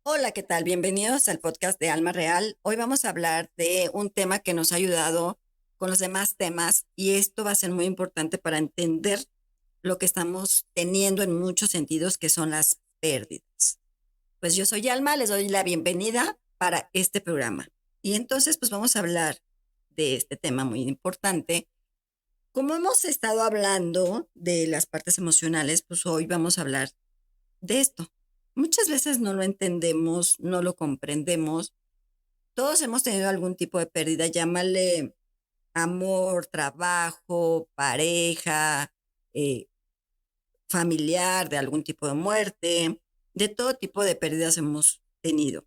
Hola, ¿qué tal? Bienvenidos al podcast de Alma Real. Hoy vamos a hablar de un tema que nos ha ayudado con los demás temas y esto va a ser muy importante para entender lo que estamos teniendo en muchos sentidos, que son las pérdidas. Pues yo soy Alma, les doy la bienvenida para este programa. Y entonces, pues vamos a hablar de este tema muy importante. Como hemos estado hablando de las partes emocionales, pues hoy vamos a hablar de esto. Muchas veces no lo entendemos, no lo comprendemos. Todos hemos tenido algún tipo de pérdida, llámale amor, trabajo, pareja, eh, familiar, de algún tipo de muerte, de todo tipo de pérdidas hemos tenido.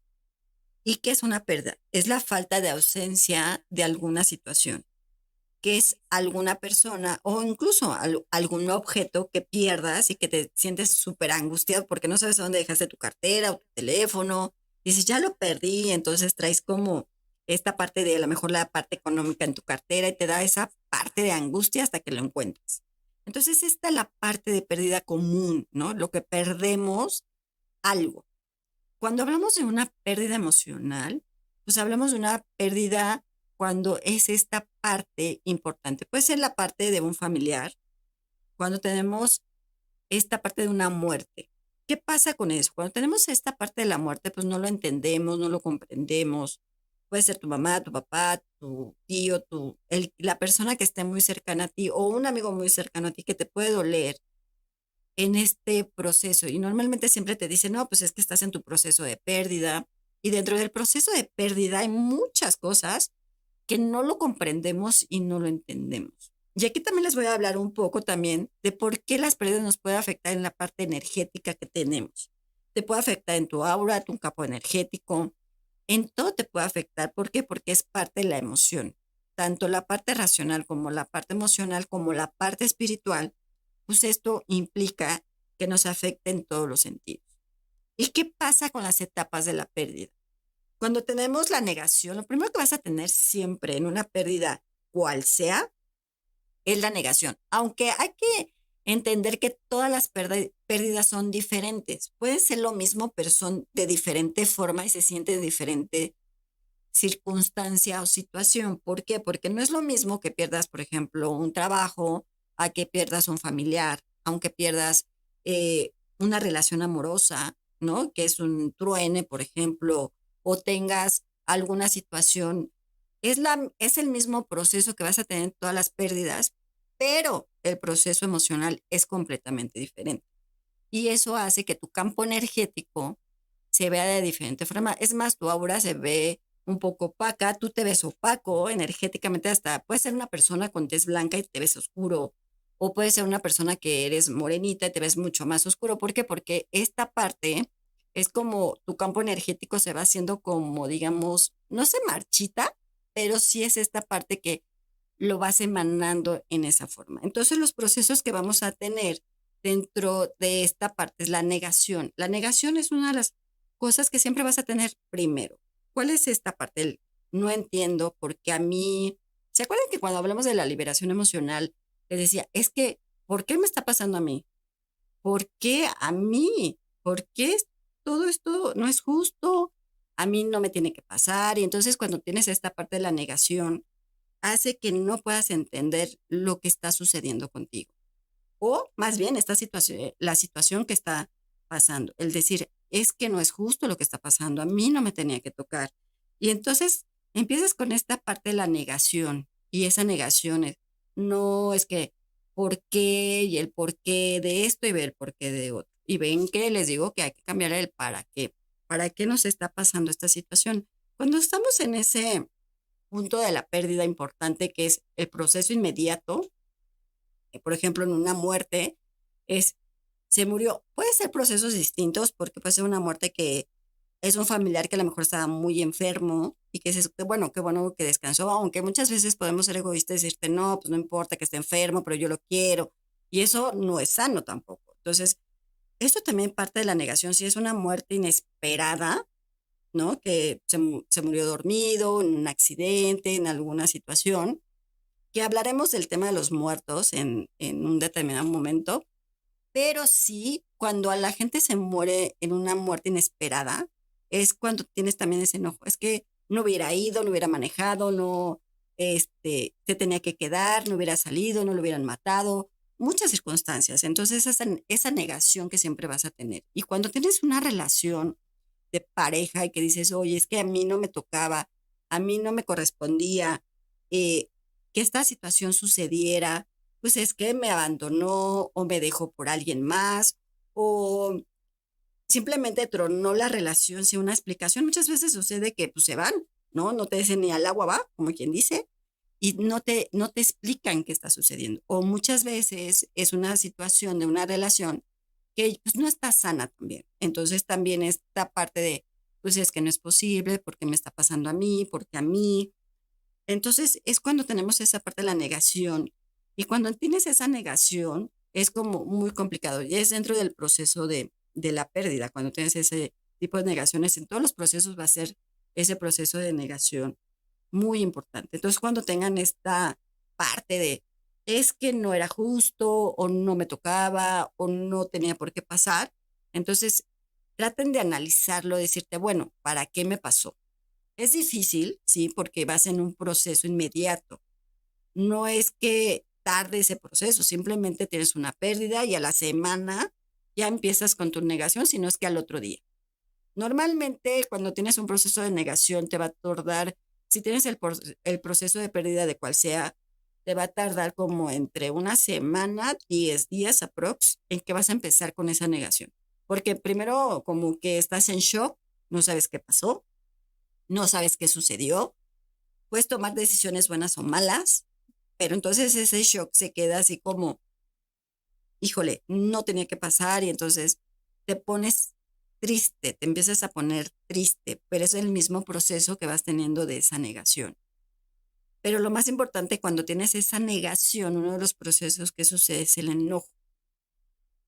¿Y qué es una pérdida? Es la falta de ausencia de alguna situación, que es alguna persona o incluso algún objeto que pierdas y que te sientes súper angustiado porque no sabes a dónde dejaste tu cartera o tu teléfono. Dices, ya lo perdí, entonces traes como esta parte de a lo mejor la parte económica en tu cartera y te da esa parte de angustia hasta que lo encuentres. Entonces, esta es la parte de pérdida común, ¿no? Lo que perdemos algo. Cuando hablamos de una pérdida emocional, pues hablamos de una pérdida cuando es esta parte importante. Puede ser la parte de un familiar, cuando tenemos esta parte de una muerte. ¿Qué pasa con eso? Cuando tenemos esta parte de la muerte, pues no lo entendemos, no lo comprendemos. Puede ser tu mamá, tu papá, tu tío, la persona que esté muy cercana a ti o un amigo muy cercano a ti que te puede doler en este proceso. Y normalmente siempre te dicen, no, pues es que estás en tu proceso de pérdida. Y dentro del proceso de pérdida hay muchas cosas que no lo comprendemos y no lo entendemos. Y aquí también les voy a hablar un poco también de por qué las pérdidas nos pueden afectar en la parte energética que tenemos. Te puede afectar en tu aura, tu campo energético, en todo te puede afectar. ¿Por qué? Porque es parte de la emoción. Tanto la parte racional como la parte emocional, como la parte espiritual, pues esto implica que nos afecte en todos los sentidos. ¿Y qué pasa con las etapas de la pérdida? Cuando tenemos la negación, lo primero que vas a tener siempre en una pérdida, cual sea, es la negación. Aunque hay que entender que todas las pérdidas son diferentes. Pueden ser lo mismo, pero son de diferente forma y se siente de diferente circunstancia o situación. ¿Por qué? Porque no es lo mismo que pierdas, por ejemplo, un trabajo, a que pierdas un familiar, aunque pierdas una relación amorosa, ¿no? Que es un truene, por ejemplo, o tengas alguna situación. Es el mismo proceso que vas a tener en todas las pérdidas, pero el proceso emocional es completamente diferente. Y eso hace que tu campo energético se vea de diferente forma. Es más, tu aura se ve un poco opaca, tú te ves opaco energéticamente, hasta puedes ser una persona con tez blanca y te ves oscuro, o puedes ser una persona que eres morenita y te ves mucho más oscuro. ¿Por qué? Porque esta parte es como tu campo energético se va haciendo como, digamos, no se marchita, pero sí es esta parte que lo vas emanando en esa forma. Entonces, los procesos que vamos a tener dentro de esta parte es la negación. La negación es una de las cosas que siempre vas a tener primero. ¿Cuál es esta parte? No entiendo porque a mí, ¿se acuerdan que cuando hablamos de la liberación emocional, les decía, es que, ¿por qué me está pasando a mí? ¿Por qué a mí? ¿Por qué todo esto no es justo? A mí no me tiene que pasar. Y entonces cuando tienes esta parte de la negación, hace que no puedas entender lo que está sucediendo contigo. O más bien esta situación, la situación que está pasando. El decir, es que no es justo lo que está pasando, a mí no me tenía que tocar. Y entonces empiezas con esta parte de la negación. Y esa negación es, no es que, ¿por qué? Y el por qué de esto y ver el por qué de otro. Y ven que les digo que hay que cambiar el para qué. ¿Para qué nos está pasando esta situación? Cuando estamos en ese punto de la pérdida importante que es el proceso inmediato, por ejemplo, en una muerte, es, se murió. Puede ser procesos distintos porque puede ser una muerte que es un familiar que a lo mejor estaba muy enfermo y que es, bueno, qué bueno que descansó, aunque muchas veces podemos ser egoístas y decirte, no, pues no importa que esté enfermo, pero yo lo quiero. Y eso no es sano tampoco. Entonces, esto también parte de la negación. Si es una muerte inesperada, ¿no? Que se murió dormido, en un accidente, en alguna situación, que hablaremos del tema de los muertos en un determinado momento, pero sí, cuando a la gente se muere en una muerte inesperada, es cuando tienes también ese enojo. Es que no hubiera ido, no hubiera manejado, no, se tenía que quedar, no hubiera salido, no lo hubieran matado, muchas circunstancias. Entonces, esa negación que siempre vas a tener. Y cuando tienes una relación de pareja y que dices, oye, es que a mí no me tocaba, a mí no me correspondía eh, que esta situación sucediera, pues es que me abandonó o me dejó por alguien más o simplemente tronó la relación sin una explicación. Muchas veces sucede que pues, se van, ¿no? No te dicen ni al agua va, como quien dice, y no te explican qué está sucediendo. O muchas veces es una situación de una relación que pues, no está sana también. Entonces también esta parte de, pues es que no es posible, porque me está pasando a mí, porque a mí. Entonces es cuando tenemos esa parte de la negación. Y cuando tienes esa negación, es como muy complicado. Y es dentro del proceso de la pérdida. Cuando tienes ese tipo de negaciones, en todos los procesos va a ser ese proceso de negación muy importante. Entonces, cuando tengan esta parte de es que no era justo o no me tocaba o no tenía por qué pasar, entonces traten de analizarlo, decirte, bueno, ¿para qué me pasó? Es difícil, sí, porque vas en un proceso inmediato. No es que tarde ese proceso, simplemente tienes una pérdida y a la semana ya empiezas con tu negación, sino es que al otro día. Normalmente, cuando tienes un proceso de negación, te va a tardar, si tienes el proceso de pérdida de cual sea, te va a tardar como entre una semana, 10 días aprox, en que vas a empezar con esa negación. Porque primero como que estás en shock, no sabes qué pasó, no sabes qué sucedió, puedes tomar decisiones buenas o malas, pero entonces ese shock se queda así como, híjole, no tenía que pasar y entonces te pones triste, te empiezas a poner triste, pero es el mismo proceso que vas teniendo de esa negación. Pero lo más importante cuando tienes esa negación, uno de los procesos que sucede es el enojo.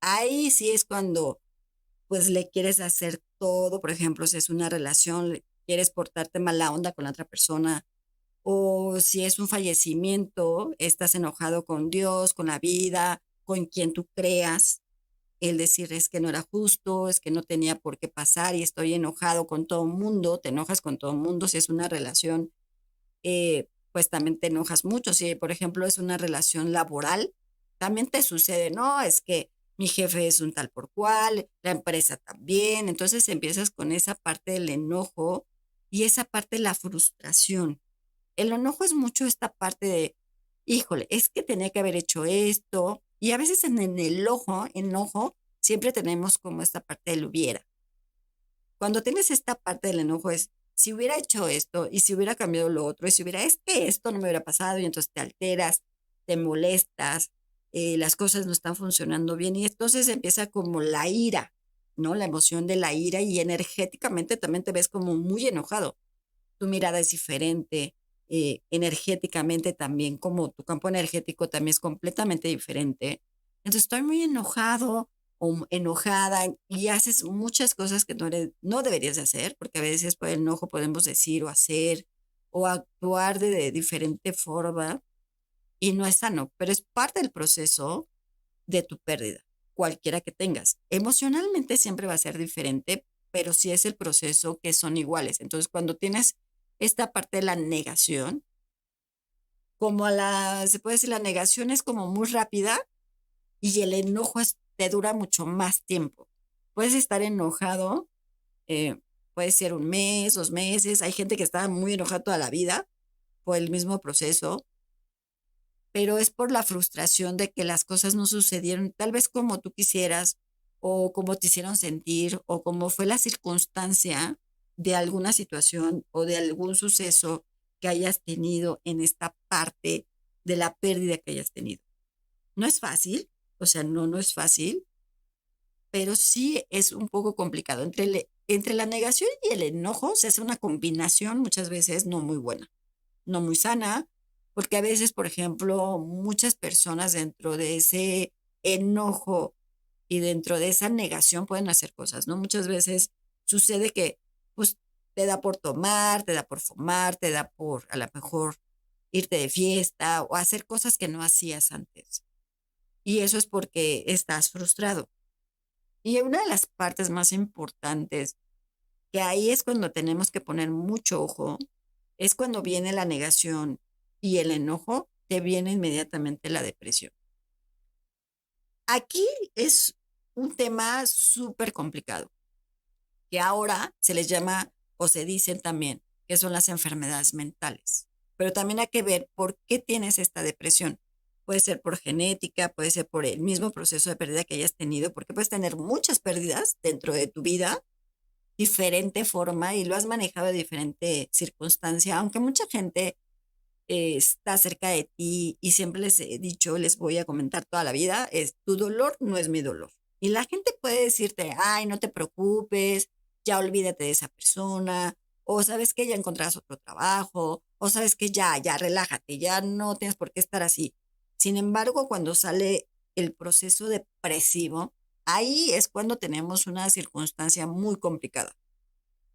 Ahí sí es cuando pues le quieres hacer todo, por ejemplo, si es una relación, quieres portarte mala onda con la otra persona, o si es un fallecimiento, estás enojado con Dios, con la vida, con quien tú creas, el decir es que no era justo, es que no tenía por qué pasar y estoy enojado con todo el mundo, te enojas con todo el mundo, si es una relación, pues también te enojas mucho, si por ejemplo es una relación laboral, también te sucede, no, es que mi jefe es un tal por cual, la empresa también, entonces empiezas con esa parte del enojo y esa parte de la frustración. El enojo es mucho esta parte de, híjole, es que tenía que haber hecho esto. Y a veces en el enojo, siempre tenemos como esta parte del hubiera. Cuando tienes esta parte del enojo es, si hubiera hecho esto y si hubiera cambiado lo otro y si hubiera, es que esto no me hubiera pasado y entonces te alteras, te molestas, las cosas no están funcionando bien y entonces empieza como la ira, ¿no? La emoción de la ira y energéticamente también te ves como muy enojado, tu mirada es diferente, energéticamente también, como tu campo energético también es completamente diferente. Entonces estoy muy enojado o enojada y haces muchas cosas que no deberías de hacer, porque a veces por el enojo podemos decir o hacer o actuar de diferente forma y no es sano, pero es parte del proceso de tu pérdida, cualquiera que tengas. Emocionalmente siempre va a ser diferente, pero sí es el proceso que son iguales. Entonces, cuando tienes esta parte de la negación, se puede decir, la negación es como muy rápida y el enojo te dura mucho más tiempo. Puedes estar enojado, eh, puede ser un mes, 2 meses. Hay gente que está muy enojada toda la vida por el mismo proceso, pero es por la frustración de que las cosas no sucedieron tal vez como tú quisieras o como te hicieron sentir o como fue la circunstancia de alguna situación o de algún suceso que hayas tenido en esta parte de la pérdida que hayas tenido. No es fácil, o sea, no es fácil, pero sí es un poco complicado. Entre la negación y el enojo se hace una combinación muchas veces no muy buena, no muy sana, porque a veces, por ejemplo, muchas personas dentro de ese enojo y dentro de esa negación pueden hacer cosas, ¿no? Muchas veces sucede que, pues, te da por tomar, te da por fumar, te da por, a lo mejor, irte de fiesta o hacer cosas que no hacías antes. Y eso es porque estás frustrado. Y una de las partes más importantes que ahí es cuando tenemos que poner mucho ojo, es cuando viene la negación y el enojo, te viene inmediatamente la depresión. Aquí es un tema súper complicado, que ahora se les llama o se dicen también que son las enfermedades mentales. Pero también hay que ver por qué tienes esta depresión. Puede ser por genética, puede ser por el mismo proceso de pérdida que hayas tenido, porque puedes tener muchas pérdidas dentro de tu vida, diferente forma, y lo has manejado de diferente circunstancia, aunque mucha gente está cerca de ti y siempre les he dicho, les voy a comentar toda la vida, es tu dolor no es mi dolor. Y la gente puede decirte, ay, no te preocupes, ya olvídate de esa persona, o sabes que ya encontrarás otro trabajo, o sabes que ya relájate, ya no tienes por qué estar así. Sin embargo, cuando sale el proceso depresivo, ahí es cuando tenemos una circunstancia muy complicada.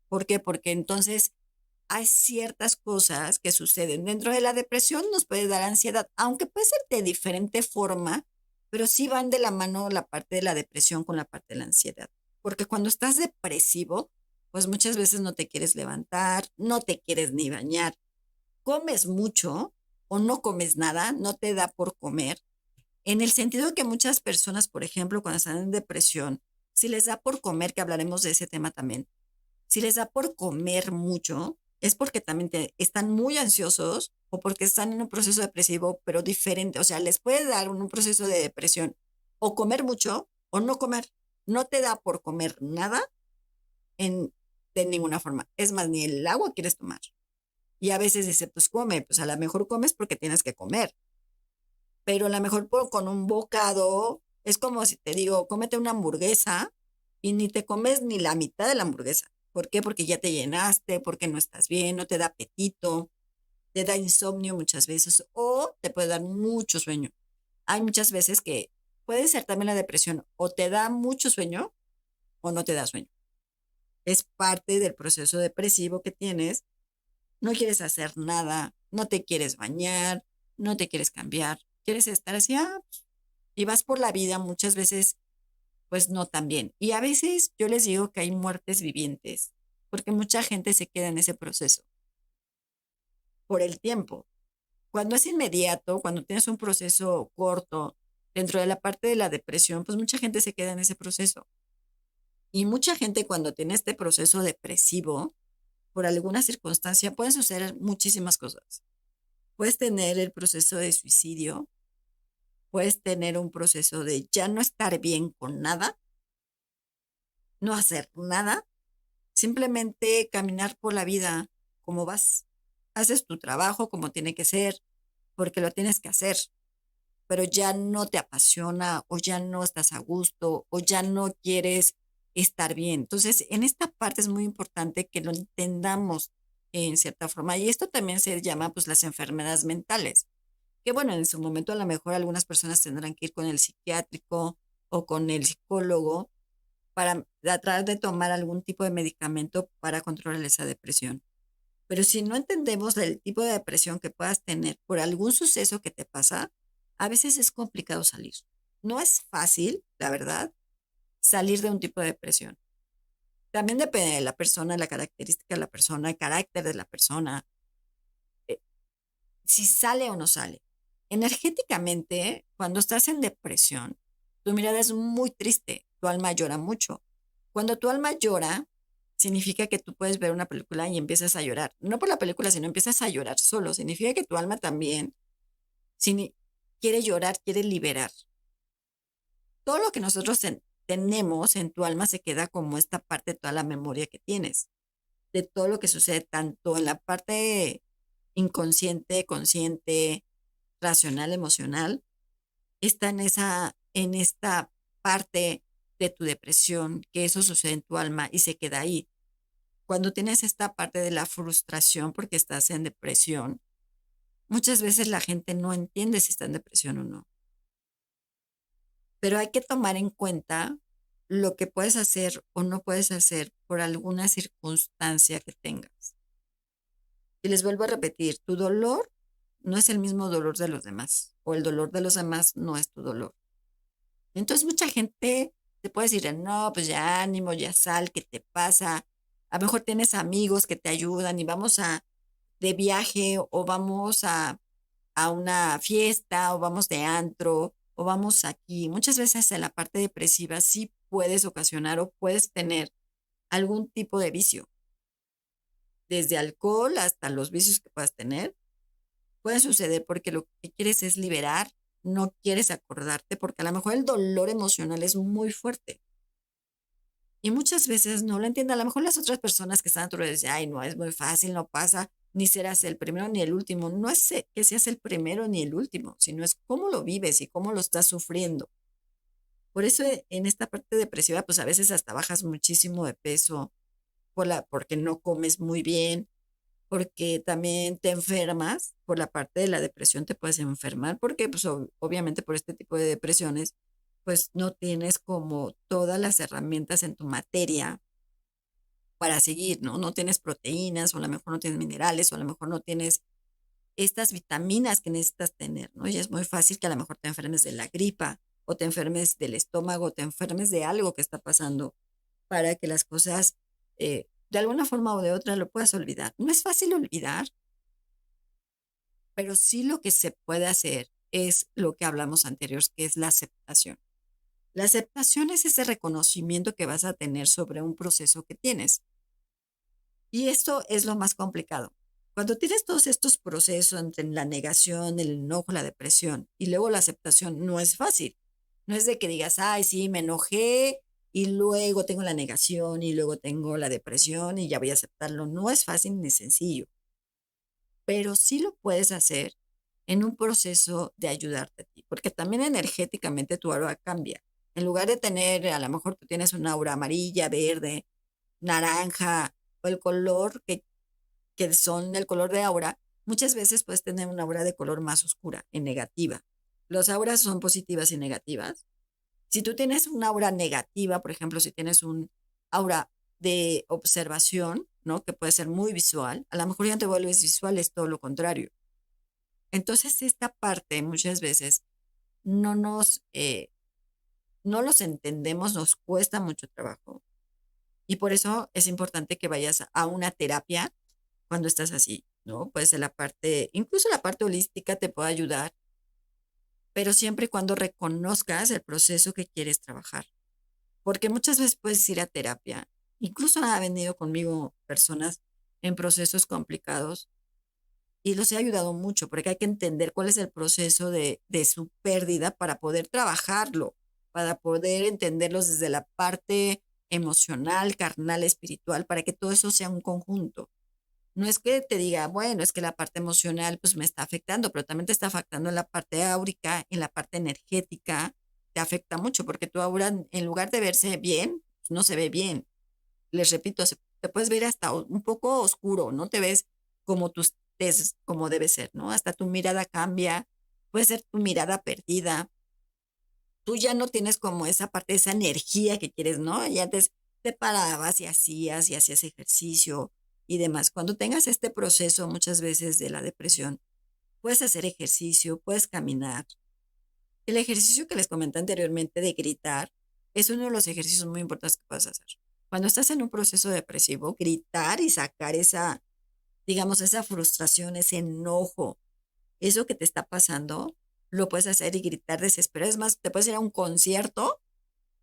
¿Por qué? Porque entonces hay ciertas cosas que suceden. Dentro de la depresión nos puede dar ansiedad, aunque puede ser de diferente forma, pero sí van de la mano la parte de la depresión con la parte de la ansiedad. Porque cuando estás depresivo, pues muchas veces no te quieres levantar, no te quieres ni bañar, comes mucho o no comes nada, no te da por comer. En el sentido que muchas personas, por ejemplo, cuando están en depresión, si les da por comer, que hablaremos de ese tema también, si les da por comer mucho, es porque también están muy ansiosos o porque están en un proceso depresivo, pero diferente. O sea, les puede dar un proceso de depresión o comer mucho o no comer. No te da por comer nada en, de ninguna forma. Es más, ni el agua quieres tomar. Y a veces dice, pues come, pues a lo mejor comes porque tienes que comer, pero a lo mejor con un bocado, es como si te digo, cómete una hamburguesa y ni te comes ni la mitad de la hamburguesa. ¿Por qué? Porque ya te llenaste, porque no estás bien, no te da apetito, te da insomnio muchas veces o te puede dar mucho sueño. Hay muchas veces que puede ser también la depresión, o te da mucho sueño o no te da sueño. Es parte del proceso depresivo que tienes. No quieres hacer nada, no te quieres bañar, no te quieres cambiar, quieres estar así, y vas por la vida muchas veces, pues no tan bien. Y a veces yo les digo que hay muertes vivientes, porque mucha gente se queda en ese proceso por el tiempo. Cuando es inmediato, cuando tienes un proceso corto dentro de la parte de la depresión, pues mucha gente se queda en ese proceso. Y mucha gente cuando tiene este proceso depresivo, por alguna circunstancia, pueden suceder muchísimas cosas. Puedes tener el proceso de suicidio, puedes tener un proceso de ya no estar bien con nada, no hacer nada, simplemente caminar por la vida como vas. Haces tu trabajo como tiene que ser, porque lo tienes que hacer, pero ya no te apasiona o ya no estás a gusto o ya no quieres estar bien. Entonces, en esta parte es muy importante que lo entendamos en cierta forma. Y esto también se llama pues las enfermedades mentales, que bueno, en su momento a lo mejor algunas personas tendrán que ir con el psiquiátrico o con el psicólogo para tratar de tomar algún tipo de medicamento para controlar esa depresión. Pero si no entendemos el tipo de depresión que puedas tener por algún suceso que te pasa, a veces es complicado salir. No es fácil, la verdad, salir de un tipo de depresión. También depende de la persona, la característica de la persona, el carácter de la persona, eh, si sale o no sale. Energéticamente, cuando estás en depresión, tu mirada es muy triste, tu alma llora mucho. Cuando tu alma llora, significa que tú puedes ver una película y empiezas a llorar. No por la película, sino empiezas a llorar solo. Significa que tu alma también quiere llorar, quiere liberar. Todo lo que nosotros tenemos en tu alma se queda como esta parte de toda la memoria que tienes, de todo lo que sucede tanto en la parte inconsciente, consciente, racional, emocional, está en esta parte de tu depresión, que eso sucede en tu alma y se queda ahí. Cuando tienes esta parte de la frustración porque estás en depresión, muchas veces la gente no entiende si está en depresión o no. Pero hay que tomar en cuenta lo que puedes hacer o no puedes hacer por alguna circunstancia que tengas. Y les vuelvo a repetir, tu dolor no es el mismo dolor de los demás, o el dolor de los demás no es tu dolor. Entonces mucha gente te puede decir, no, pues ya ánimo, ya sal, ¿qué te pasa? A lo mejor tienes amigos que te ayudan y vamos de viaje o vamos a una fiesta o vamos de antro o vamos aquí. Muchas veces en la parte depresiva sí puedes ocasionar o puedes tener algún tipo de vicio, desde alcohol hasta los vicios que puedas tener. Puede suceder porque lo que quieres es liberar, no quieres acordarte, porque a lo mejor el dolor emocional es muy fuerte. Y muchas veces no lo entienden. A lo mejor las otras personas que están a tu alrededor dicen, ay, no, es muy fácil, no pasa, ni serás el primero ni el último. No es que seas el primero ni el último, sino es cómo lo vives y cómo lo estás sufriendo. Por eso en esta parte depresiva, pues a veces hasta bajas muchísimo de peso porque no comes muy bien, porque también te enfermas. Por la parte de la depresión te puedes enfermar porque pues obviamente por este tipo de depresiones pues no tienes como todas las herramientas en tu materia para seguir, ¿no? No tienes proteínas o a lo mejor no tienes minerales o a lo mejor no tienes estas vitaminas que necesitas tener, ¿no? Y es muy fácil que a lo mejor te enfermes de la gripa o te enfermes del estómago o te enfermes de algo que está pasando para que las cosas de alguna forma o de otra lo puedas olvidar. No es fácil olvidar, pero sí lo que se puede hacer es lo que hablamos anterior, que es la aceptación. La aceptación es ese reconocimiento que vas a tener sobre un proceso que tienes. Y esto es lo más complicado. Cuando tienes todos estos procesos entre la negación, el enojo, la depresión y luego la aceptación, no es fácil. No es de que digas, ay, sí, me enojé y luego tengo la negación y luego tengo la depresión y ya voy a aceptarlo. No es fácil ni sencillo, pero sí lo puedes hacer en un proceso de ayudarte a ti, porque también energéticamente tu aura cambia. En lugar de tener, a lo mejor tú tienes una aura amarilla, verde, naranja o el color que son el color de aura, muchas veces puedes tener una aura de color más oscura, en negativa. Las auras son positivas y negativas. Si tú tienes una aura negativa, por ejemplo, si tienes un aura de observación, ¿no? Que puede ser muy visual, a lo mejor ya te vuelves visual, es todo lo contrario. Entonces, esta parte muchas veces no no los entendemos, nos cuesta mucho trabajo. Y por eso es importante que vayas a una terapia cuando estás así, ¿no? Puede ser la parte, incluso la parte holística te puede ayudar, pero siempre y cuando reconozcas el proceso que quieres trabajar. Porque muchas veces puedes ir a terapia. Incluso han venido conmigo personas en procesos complicados y los he ayudado mucho porque hay que entender cuál es el proceso de su pérdida para poder trabajarlo, para poder entenderlos desde la parte emocional, carnal, espiritual, para que todo eso sea un conjunto. No es que te diga, bueno, es que la parte emocional pues me está afectando, pero también te está afectando en la parte áurica, en la parte energética, te afecta mucho porque tu aura en lugar de verse bien, pues, no se ve bien. Les repito, te puedes ver hasta un poco oscuro, no te ves como como debe ser, ¿no? Hasta tu mirada cambia, puede ser tu mirada perdida. Tú ya no tienes como esa parte, esa energía que quieres, ¿no? Y antes te parabas y hacías ejercicio y demás. Cuando tengas este proceso muchas veces de la depresión, puedes hacer ejercicio, puedes caminar. El ejercicio que les comenté anteriormente de gritar es uno de los ejercicios muy importantes que puedes hacer. Cuando estás en un proceso depresivo, gritar y sacar esa, digamos, esa frustración, ese enojo, eso que te está pasando, lo puedes hacer y gritar desesperado. Es más, te puedes ir a un concierto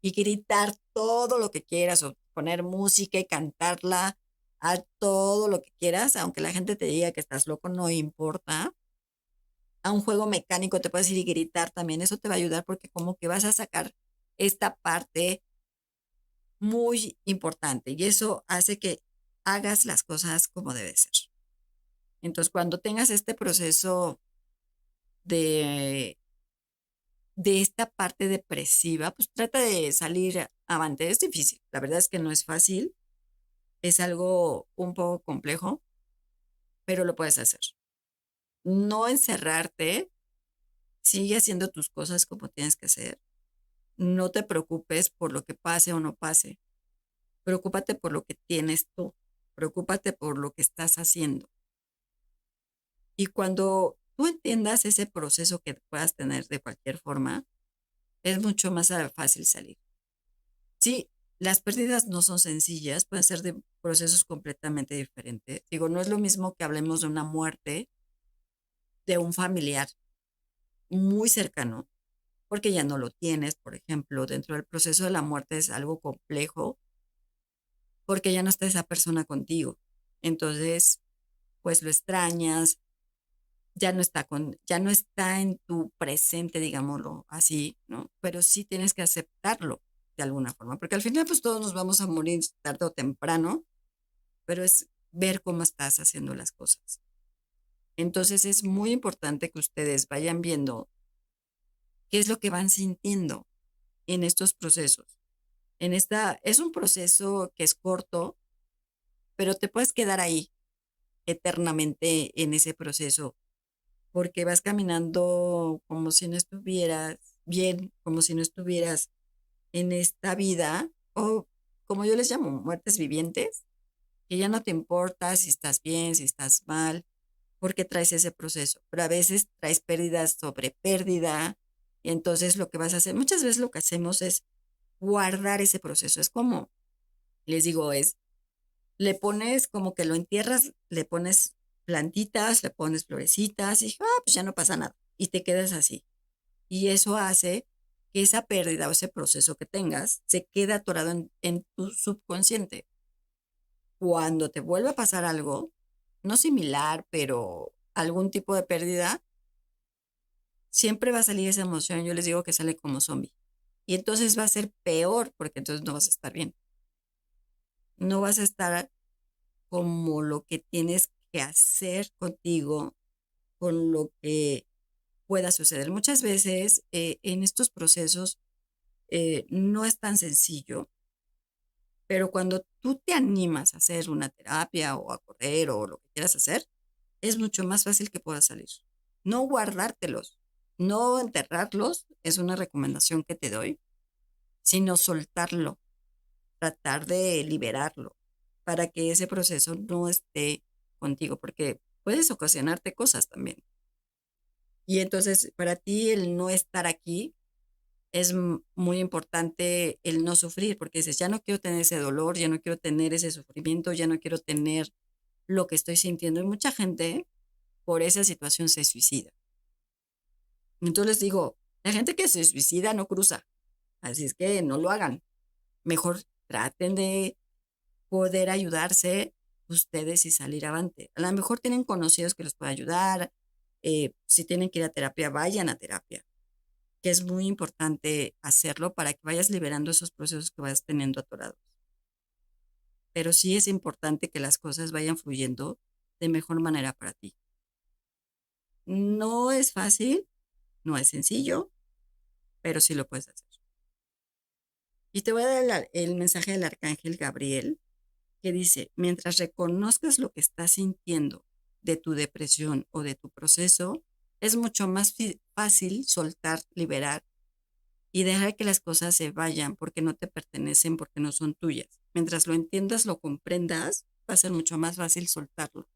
y gritar todo lo que quieras o poner música y cantarla a todo lo que quieras, aunque la gente te diga que estás loco, no importa. A un juego mecánico te puedes ir y gritar también, eso te va a ayudar porque como que vas a sacar esta parte muy importante y eso hace que hagas las cosas como debe ser. Entonces, cuando tengas este proceso de, de esta parte depresiva, pues trata de salir avante. Es difícil, la verdad es que no es fácil, es algo un poco complejo, pero lo puedes hacer. No encerrarte, sigue haciendo tus cosas como tienes que hacer. No te preocupes por lo que pase o no pase. Preocúpate por lo que tienes tú. Preocúpate por lo que estás haciendo. Y cuando tú entiendas ese proceso que puedas tener de cualquier forma, es mucho más fácil salir. Sí, las pérdidas no son sencillas, pueden ser de procesos completamente diferentes. Digo, no es lo mismo que hablemos de una muerte de un familiar muy cercano, porque ya no lo tienes, por ejemplo, dentro del proceso de la muerte es algo complejo, porque ya no está esa persona contigo. Entonces, pues lo extrañas, ya no está en tu presente, digámoslo así, ¿no? Pero sí tienes que aceptarlo de alguna forma, porque al final pues todos nos vamos a morir tarde o temprano, pero es ver cómo estás haciendo las cosas. Entonces es muy importante que ustedes vayan viendo qué es lo que van sintiendo en estos procesos. Es un proceso que es corto, pero te puedes quedar ahí eternamente en ese proceso porque vas caminando como si no estuvieras bien, como si no estuvieras en esta vida, o como yo les llamo, muertes vivientes, que ya no te importa si estás bien, si estás mal, porque traes ese proceso. Pero a veces traes pérdidas sobre pérdida, y entonces lo que vas a hacer, muchas veces lo que hacemos es guardar ese proceso. Es como, les digo, le pones como que lo entierras, le pones plantitas, le pones florecitas y pues ya no pasa nada. Y te quedas así. Y eso hace que esa pérdida o ese proceso que tengas se quede atorado en tu subconsciente. Cuando te vuelve a pasar algo, no similar, pero algún tipo de pérdida, siempre va a salir esa emoción. Yo les digo que sale como zombie. Y entonces va a ser peor porque entonces no vas a estar bien. No vas a estar como lo que tienes que hacer contigo, con lo que pueda suceder. Muchas veces en estos procesos no es tan sencillo, pero cuando tú te animas a hacer una terapia o a correr o lo que quieras hacer, es mucho más fácil que puedas salir. No guardártelos, no enterrarlos, es una recomendación que te doy, sino soltarlo, tratar de liberarlo para que ese proceso no esté contigo, porque puedes ocasionarte cosas también. Y entonces, para ti el no estar aquí es muy importante el no sufrir, porque dices, ya no quiero tener ese dolor, ya no quiero tener ese sufrimiento, ya no quiero tener lo que estoy sintiendo. Y mucha gente por esa situación se suicida. Entonces les digo, la gente que se suicida no cruza, así es que no lo hagan. Mejor traten de poder ayudarse ustedes y salir avante. A lo mejor tienen conocidos que los puedan ayudar. Si tienen que ir a terapia, vayan a terapia, que es muy importante hacerlo para que vayas liberando esos procesos que vayas teniendo atorados. Pero sí es importante que las cosas vayan fluyendo de mejor manera para ti. No es fácil, no es sencillo, pero sí lo puedes hacer. Y te voy a dar el mensaje del arcángel Gabriel, que dice, mientras reconozcas lo que estás sintiendo de tu depresión o de tu proceso, es mucho más fácil soltar, liberar y dejar que las cosas se vayan porque no te pertenecen, porque no son tuyas. Mientras lo entiendas, lo comprendas, va a ser mucho más fácil soltarlo.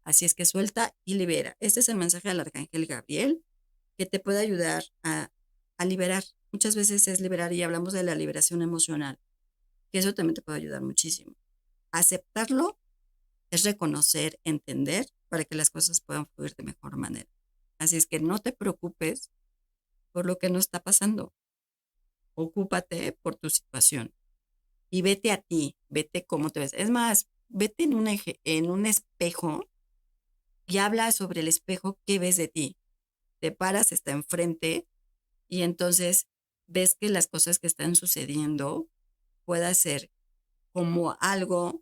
Así es que suelta y libera. Este es el mensaje del arcángel Gabriel que te puede ayudar a liberar. Muchas veces es liberar y hablamos de la liberación emocional, que eso también te puede ayudar muchísimo. Aceptarlo es reconocer, entender para que las cosas puedan fluir de mejor manera. Así es que no te preocupes por lo que no está pasando. Ocúpate por tu situación y vete a ti, vete cómo te ves. Es más, vete en un espejo y habla sobre el espejo que ves de ti. Te paras, está enfrente y entonces ves que las cosas que están sucediendo pueda ser como algo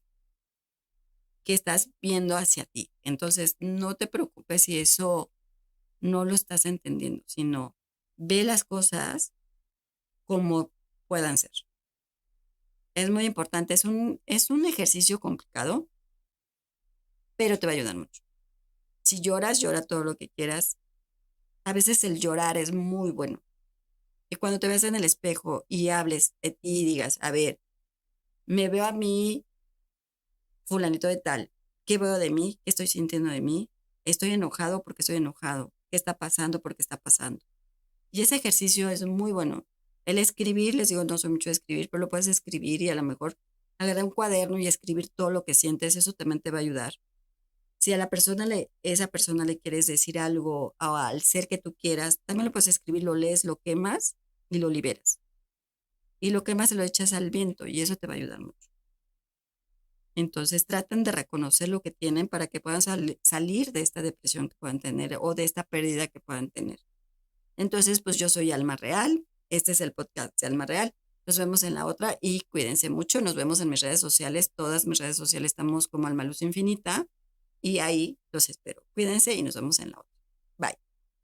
que estás viendo hacia ti. Entonces, no te preocupes si eso no lo estás entendiendo, sino ve las cosas como puedan ser. Es muy importante, es un ejercicio complicado, pero te va a ayudar mucho. Si lloras, llora todo lo que quieras. A veces el llorar es muy bueno. Y cuando te veas en el espejo y hables de ti y digas, a ver, me veo a mí, fulanito de tal, ¿qué veo de mí? ¿Qué estoy sintiendo de mí? ¿Estoy enojado porque estoy enojado? ¿Qué está pasando porque está pasando? Y ese ejercicio es muy bueno. El escribir, les digo, no soy mucho de escribir, pero lo puedes escribir y a lo mejor agarrar un cuaderno y escribir todo lo que sientes, eso también te va a ayudar. Si a esa persona le quieres decir algo o al ser que tú quieras, también lo puedes escribir, lo lees, lo quemas y lo liberas. Y lo quemas y lo echas al viento y eso te va a ayudar mucho. Entonces traten de reconocer lo que tienen para que puedan salir de esta depresión que puedan tener o de esta pérdida que puedan tener. Entonces, pues yo soy Alma Real. Este es el podcast de Alma Real. Nos vemos en la otra y cuídense mucho. Nos vemos en mis redes sociales. Todas mis redes sociales estamos como Alma Luz Infinita y ahí los espero. Cuídense y nos vemos en la otra. Bye.